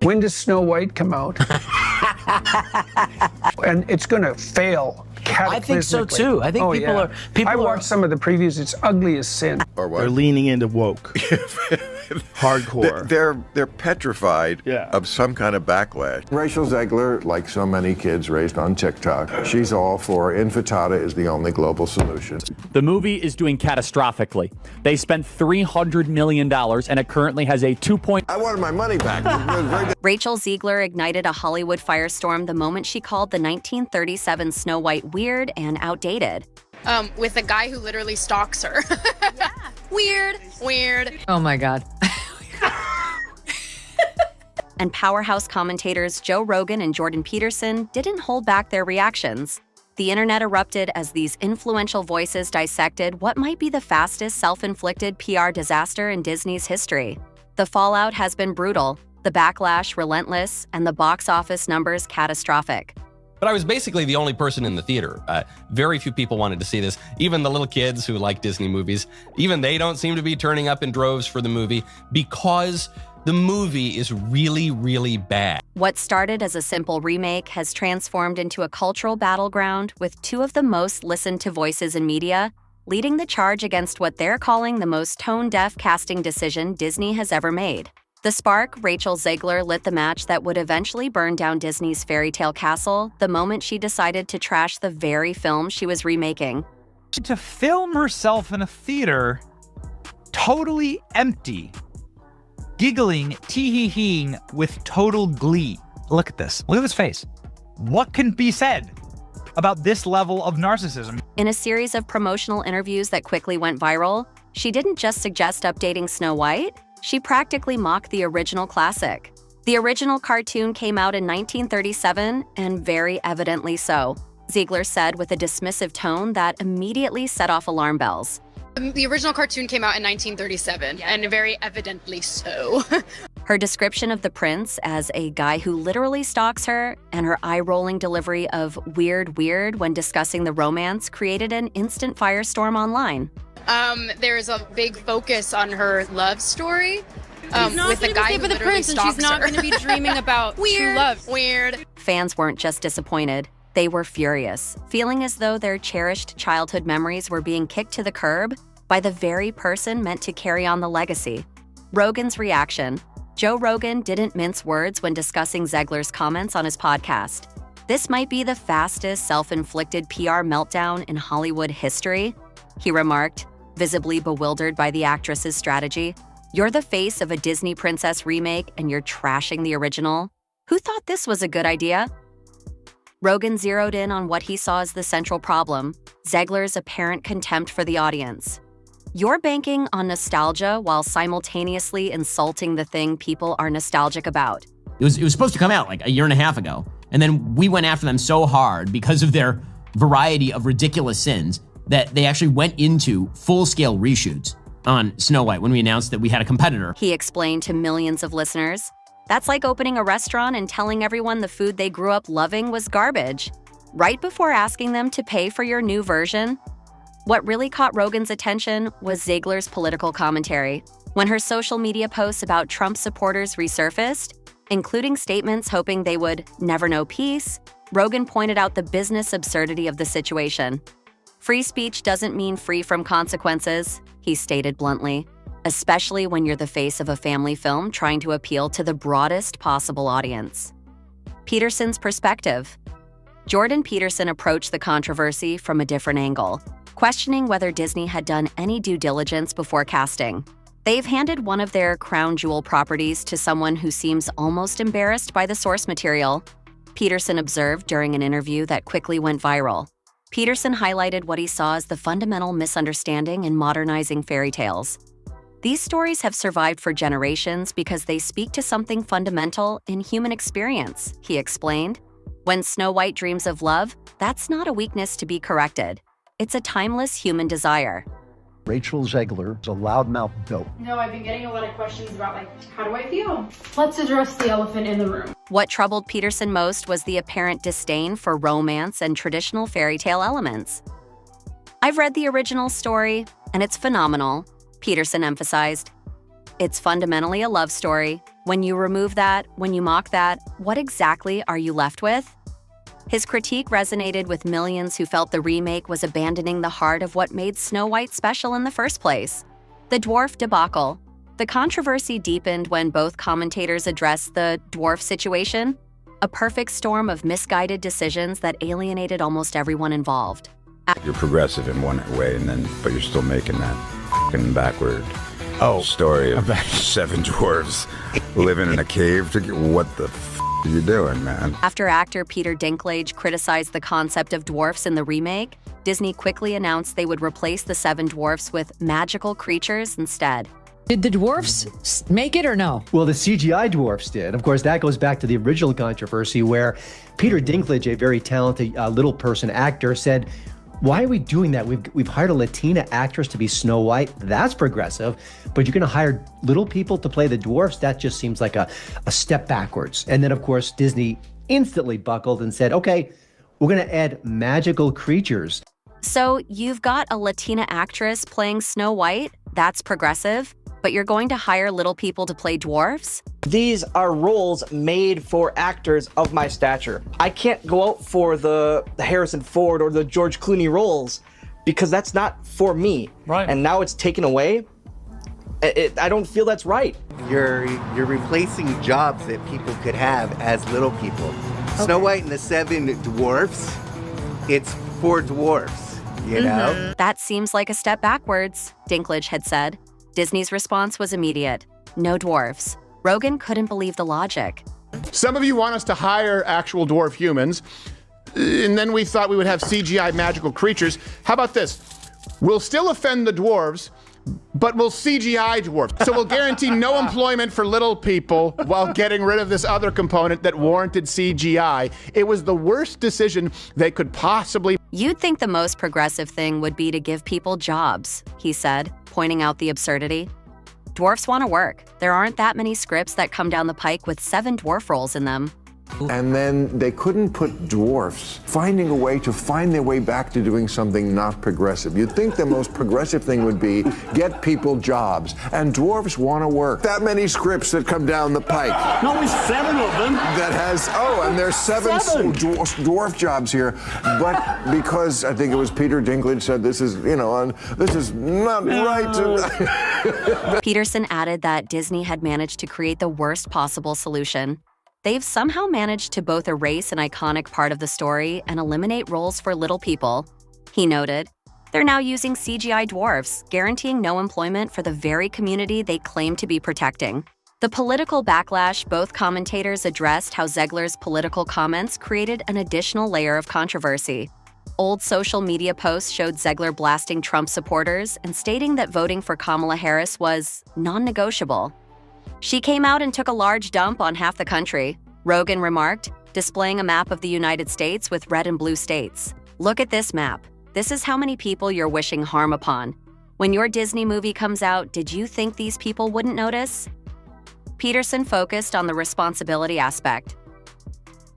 When does Snow White come out? And it's going to fail cataclysmically. I think so too. I think I watched some of the previews. It's ugly as sin. Or what? They're leaning into woke. Hardcore. They're petrified of some kind of backlash. Rachel Zegler, like so many kids raised on TikTok, she's all for infantada is the only global solution. The movie is doing catastrophically. They spent $300 million and it currently has a 2. I wanted my money back. Rachel Zegler ignited a Hollywood firestorm the moment she called the 1937 Snow White weird and outdated. With a guy who literally stalks her. Yeah. Weird. Oh my God. And powerhouse commentators Joe Rogan and Jordan Peterson didn't hold back their reactions. The internet erupted as these influential voices dissected what might be the fastest self-inflicted PR disaster in Disney's history. The fallout has been brutal, the backlash relentless, and the box office numbers catastrophic. But I was basically the only person in the theater. Very few people wanted to see this. Even the little kids who like Disney movies, even they don't seem to be turning up in droves for the movie because the movie is really, really bad. What started as a simple remake has transformed into a cultural battleground with two of the most listened to voices in media, leading the charge against what they're calling the most tone-deaf casting decision Disney has ever made. The spark, Rachel Zegler, lit the match that would eventually burn down Disney's fairy tale castle the moment she decided to trash the very film she was remaking. To film herself in a theater, totally empty, giggling, tee-hee-heeing with total glee. Look at this. Look at this face. What can be said about this level of narcissism? In a series of promotional interviews that quickly went viral, she didn't just suggest updating Snow White, she practically mocked the original classic. The original cartoon came out in 1937, and very evidently so, Zegler said with a dismissive tone that immediately set off alarm bells. The original cartoon came out in 1937, and very evidently so. Her description of the prince as a guy who literally stalks her and her eye-rolling delivery of weird when discussing the romance created an instant firestorm online. There's a big focus on her love story with the guy who literally stalks her. She's not going to be dreaming about true love. Weird. Fans weren't just disappointed. They were furious, feeling as though their cherished childhood memories were being kicked to the curb by the very person meant to carry on the legacy. Rogan's reaction. Joe Rogan didn't mince words when discussing Zegler's comments on his podcast. This might be the fastest self-inflicted PR meltdown in Hollywood history, he remarked, visibly bewildered by the actress's strategy. You're the face of a Disney princess remake and you're trashing the original? Who thought this was a good idea? Rogan zeroed in on what he saw as the central problem, Zegler's apparent contempt for the audience. You're banking on nostalgia while simultaneously insulting the thing people are nostalgic about. It was supposed to come out like a year and a half ago, and then we went after them so hard because of their variety of ridiculous sins that they actually went into full-scale reshoots on Snow White when we announced that we had a competitor. He explained to millions of listeners. That's like opening a restaurant and telling everyone the food they grew up loving was garbage, right before asking them to pay for your new version. What really caught Rogan's attention was Zegler's political commentary. When her social media posts about Trump supporters resurfaced, including statements hoping they would never know peace, Rogan pointed out the business absurdity of the situation. Free speech doesn't mean free from consequences, he stated bluntly, especially when you're the face of a family film trying to appeal to the broadest possible audience. Peterson's perspective. Jordan Peterson approached the controversy from a different angle, questioning whether Disney had done any due diligence before casting. They've handed one of their crown jewel properties to someone who seems almost embarrassed by the source material, Peterson observed during an interview that quickly went viral. Peterson highlighted what he saw as the fundamental misunderstanding in modernizing fairy tales. These stories have survived for generations because they speak to something fundamental in human experience, he explained. When Snow White dreams of love, that's not a weakness to be corrected. It's a timeless human desire. Rachel Zegler is a loudmouth dope. No, I've been getting a lot of questions about, how do I feel? Let's address the elephant in the room. What troubled Peterson most was the apparent disdain for romance and traditional fairy tale elements. I've read the original story, and it's phenomenal, Peterson emphasized. It's fundamentally a love story. When you remove that, when you mock that, what exactly are you left with? His critique resonated with millions who felt the remake was abandoning the heart of what made Snow White special in the first place. The dwarf debacle. The controversy deepened when both commentators addressed the dwarf situation, a perfect storm of misguided decisions that alienated almost everyone involved. You're progressive in one way, but you're still making that f***ing backward story of 7 dwarves living in a cave. What the f*** are you doing, man? After actor Peter Dinklage criticized the concept of dwarfs in the remake, Disney quickly announced they would replace the 7 dwarfs with magical creatures instead. Did the dwarfs make it or no? Well, the CGI dwarfs did. Of course, that goes back to the original controversy where Peter Dinklage, a very talented little person actor, said, why are we doing that? We've hired a Latina actress to be Snow White. That's progressive. But you're going to hire little people to play the dwarfs? That just seems like a step backwards. And then, of course, Disney instantly buckled and said, okay, we're going to add magical creatures. So you've got a Latina actress playing Snow White? That's progressive? But you're going to hire little people to play dwarfs? These are roles made for actors of my stature. I can't go out for the Harrison Ford or the George Clooney roles because that's not for me. Right. And now it's taken away. I don't feel that's right. You're replacing jobs that people could have as little people. Okay. Snow White and the 7 dwarfs, it's for dwarfs, you know? That seems like a step backwards, Dinklage had said. Disney's response was immediate. No dwarfs. Rogan couldn't believe the logic. Some of you want us to hire actual dwarf humans, and then we thought we would have CGI magical creatures. How about this? We'll still offend the dwarves, but we'll CGI dwarves. So we'll guarantee no employment for little people while getting rid of this other component that warranted CGI. It was the worst decision they could possibly. You'd think the most progressive thing would be to give people jobs, he said, pointing out the absurdity. Dwarfs want to work. There aren't that many scripts that come down the pike with 7 dwarf roles in them. And then they couldn't put dwarfs finding a way to find their way back to doing something not progressive. You'd think the most progressive thing would be get people jobs, and dwarfs want to work. That many scripts that come down the pike. Only 7 of them. That has, and there's 7 dwarf jobs here. But because I think it was Peter Dinklage said this is, this is not right. Peterson added that Disney had managed to create the worst possible solution. They've somehow managed to both erase an iconic part of the story and eliminate roles for little people. He noted, they're now using CGI dwarfs, guaranteeing no employment for the very community they claim to be protecting. The political backlash, both commentators addressed how Zegler's political comments created an additional layer of controversy. Old social media posts showed Zegler blasting Trump supporters and stating that voting for Kamala Harris was non-negotiable. She came out and took a large dump on half the country, Rogan remarked, displaying a map of the United States with red and blue states. Look at this map. This is how many people you're wishing harm upon. When your Disney movie comes out, did you think these people wouldn't notice? Peterson focused on the responsibility aspect.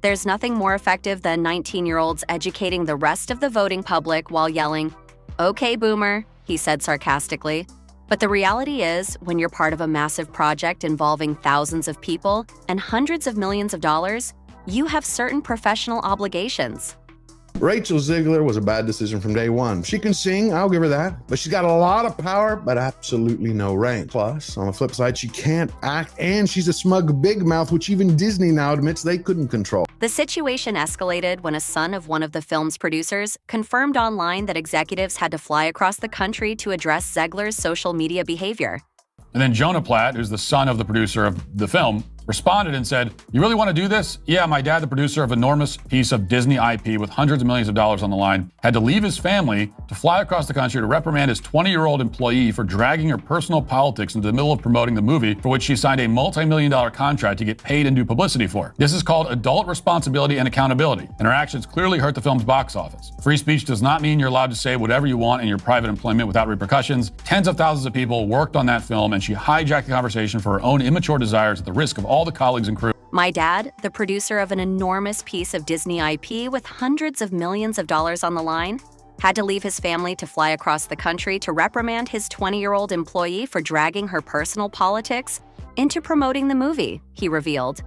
There's nothing more effective than 19-year-olds educating the rest of the voting public while yelling, "Okay, boomer," he said sarcastically. But the reality is, when you're part of a massive project involving thousands of people and hundreds of millions of dollars, you have certain professional obligations. Rachel Zegler was a bad decision from day one. She can sing, I'll give her that, but she's got a lot of power, but absolutely no range. Plus, on the flip side, she can't act, and she's a smug big mouth, which even Disney now admits they couldn't control. The situation escalated when a son of one of the film's producers confirmed online that executives had to fly across the country to address Zegler's social media behavior. And then Jonah Platt, who's the son of the producer of the film, responded and said, "You really want to do this? Yeah, my dad, the producer of an enormous piece of Disney IP with hundreds of millions of dollars on the line, had to leave his family to fly across the country to reprimand his 20-year-old employee for dragging her personal politics into the middle of promoting the movie for which she signed a multi-million-dollar contract to get paid and do publicity for. This is called adult responsibility and accountability, and her actions clearly hurt the film's box office. Free speech does not mean you're allowed to say whatever you want in your private employment without repercussions. Tens of thousands of people worked on that film, and she hijacked the conversation for her own immature desires at the risk of all the colleagues and crew." My dad, the producer of an enormous piece of Disney IP with hundreds of millions of dollars on the line, had to leave his family to fly across the country to reprimand his 20-year-old employee for dragging her personal politics into promoting the movie, he revealed.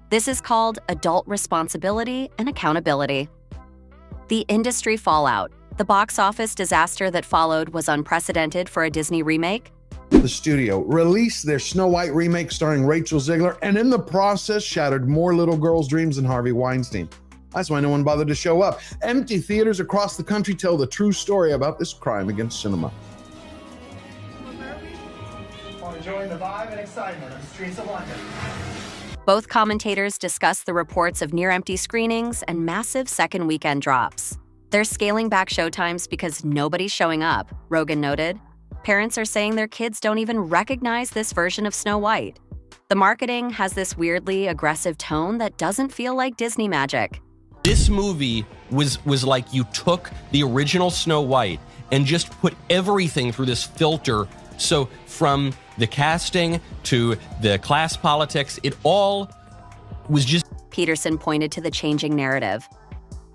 This is called adult responsibility and accountability. The industry fallout, the box office disaster that followed, was unprecedented for a Disney remake. The studio released their Snow White remake starring Rachel Zegler, and in the process shattered more little girls' dreams than Harvey Weinstein. That's why no one bothered to show up. Empty theaters across the country tell the true story about this crime against cinema. While enjoying the vibe and excitement of the streets of London. Both commentators discussed the reports of near-empty screenings and massive second weekend drops. They're scaling back showtimes because nobody's showing up, Rogan noted. Parents are saying their kids don't even recognize this version of Snow White. The marketing has this weirdly aggressive tone that doesn't feel like Disney magic. This movie was like you took the original Snow White and just put everything through this filter. So from the casting to the class politics, it all was just... Peterson pointed to the changing narrative.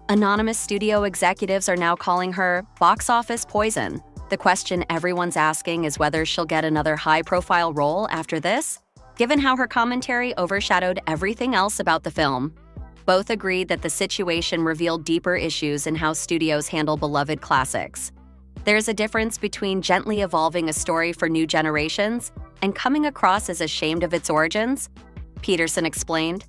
Anonymous studio executives are now calling her box office poison. The question everyone's asking is whether she'll get another high-profile role after this, given how her commentary overshadowed everything else about the film. Both agreed that the situation revealed deeper issues in how studios handle beloved classics. There's a difference between gently evolving a story for new generations and coming across as ashamed of its origins, Peterson explained.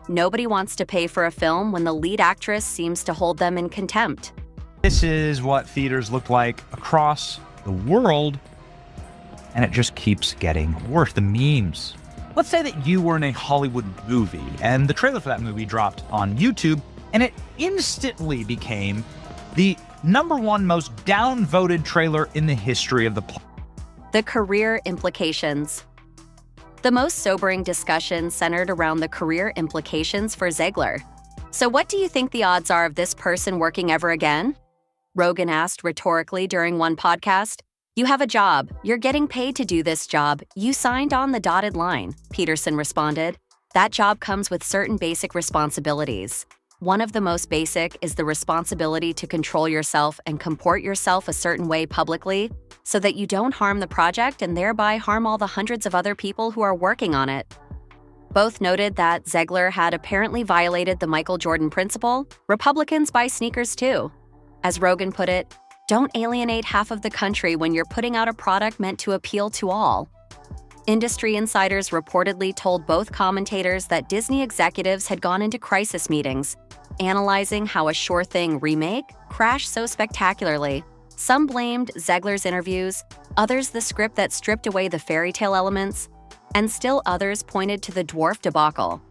Nobody wants to pay for a film when the lead actress seems to hold them in contempt. This is what theaters look like across the world, and it just keeps getting worse. The memes. Let's say that you were in a Hollywood movie, and the trailer for that movie dropped on YouTube, and it instantly became the #1 most downvoted trailer in the history of the planet. The career implications. The most sobering discussion centered around the career implications for Zegler. So what do you think the odds are of this person working ever again? Rogan asked rhetorically during one podcast. You have a job. You're getting paid to do this job. You signed on the dotted line, Peterson responded. That job comes with certain basic responsibilities. One of the most basic is the responsibility to control yourself and comport yourself a certain way publicly so that you don't harm the project and thereby harm all the hundreds of other people who are working on it. Both noted that Zegler had apparently violated the Michael Jordan principle. Republicans buy sneakers too. As Rogan put it, don't alienate half of the country when you're putting out a product meant to appeal to all. Industry insiders reportedly told both commentators that Disney executives had gone into crisis meetings, analyzing how a sure thing remake crashed so spectacularly. Some blamed Zegler's interviews, others the script that stripped away the fairy tale elements, and still others pointed to the dwarf debacle.